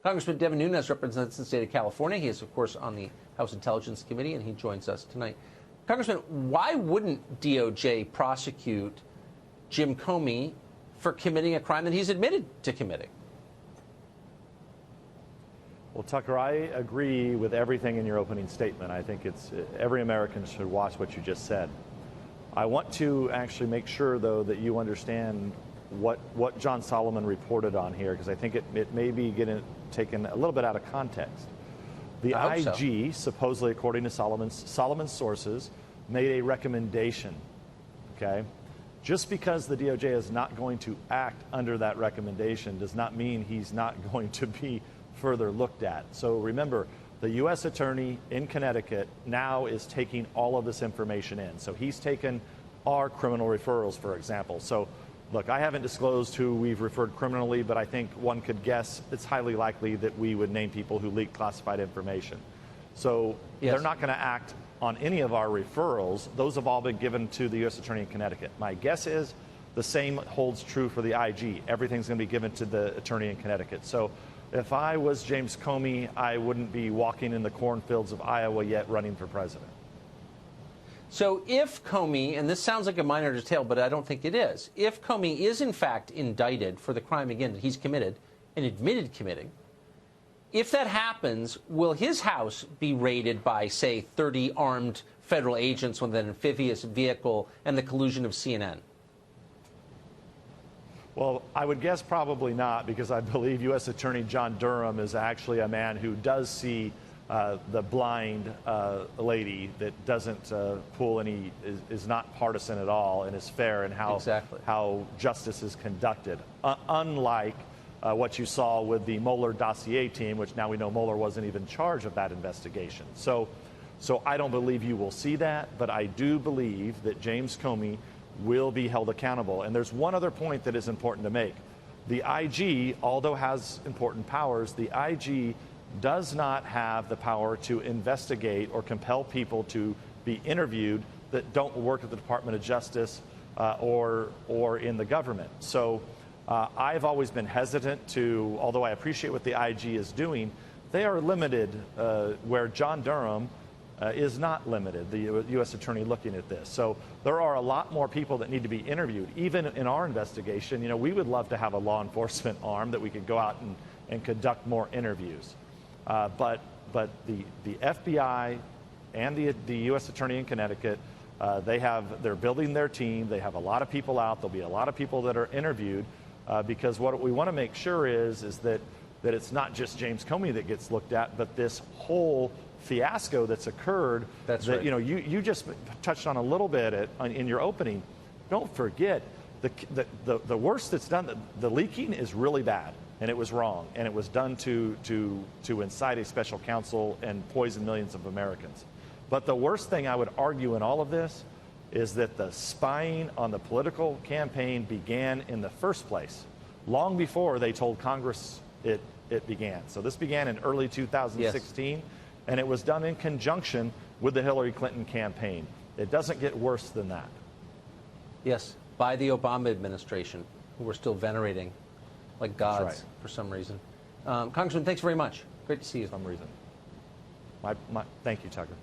Congressman Devin Nunes represents the state of California. He is, of course, on the House Intelligence Committee, and he joins us tonight. Congressman, why wouldn't DOJ prosecute Jim Comey for committing a crime that he's admitted to committing? Well, Tucker, I agree with everything in your opening statement. I think every American should watch what you just said. I want to actually make sure, though, that you understand what John Solomon reported on here, because I think it may be taken a little bit out of context. The IG, supposedly according to Solomon's sources, made a recommendation, okay? Just because the DOJ is not going to act under that recommendation does not mean he's not going to be further looked at. So remember, the U.S. Attorney in Connecticut now is taking all of this information in. So he's taken our criminal referrals, for example. So look, I haven't disclosed who we've referred criminally, but I think one could guess it's highly likely that we would name people who leak classified information. So they're not going to act on any of our referrals. Those have all been given to the U.S. Attorney in Connecticut. My guess is the same holds true for the IG. Everything's going to be given to the Attorney in Connecticut. So if I was James Comey, I wouldn't be walking in the cornfields of Iowa yet running for president. So if Comey, and this sounds like a minor detail, but I don't think it is, if Comey is in fact indicted for the crime, again, that he's committed and admitted committing, if that happens, will his house be raided by, say, 30 armed federal agents with an amphibious vehicle and the collusion of CNN? Well, I would guess probably not, because I believe U.S. Attorney John Durham is actually a man who does see the blind lady that doesn't pull any, is not partisan at all and is fair in how justice is conducted. Unlike what you saw with the Mueller dossier team, which now we know Mueller wasn't even in charge of that investigation. So I don't believe you will see that, but I do believe that James Comey will be held accountable. And there's one other point that is important to make. The IG, although has important powers, the IG does not have the power to investigate or compel people to be interviewed that don't work at the Department of Justice or in the government. So I've always been hesitant to, although I appreciate what the IG is doing, they are limited where John Durham is not limited, the U.S. Attorney looking at this. So there are a lot more people that need to be interviewed. Even in our investigation, you know, we would love to have a law enforcement arm that we could go out and conduct more interviews. But the FBI and the U.S. Attorney in Connecticut, they're building their team. They have a lot of people out. There'll be a lot of people that are interviewed because what we want to make sure is that it's not just James Comey that gets looked at, but this whole fiasco that's occurred. That's right. You know, you just touched on a little bit in your opening. Don't forget the worst that's done. The leaking is really bad, and it was wrong, and it was done to incite a special counsel and poison millions of Americans. But the worst thing I would argue in all of this is that the spying on the political campaign began in the first place, long before they told Congress it began. So this began in early 2016. Yes. And it was done in conjunction with the Hillary Clinton campaign. It doesn't get worse than that. Yes, by the Obama administration, who we're still venerating like gods for some reason. Congressman, thanks very much. Great to see you. For some reason. Thank you, Tucker.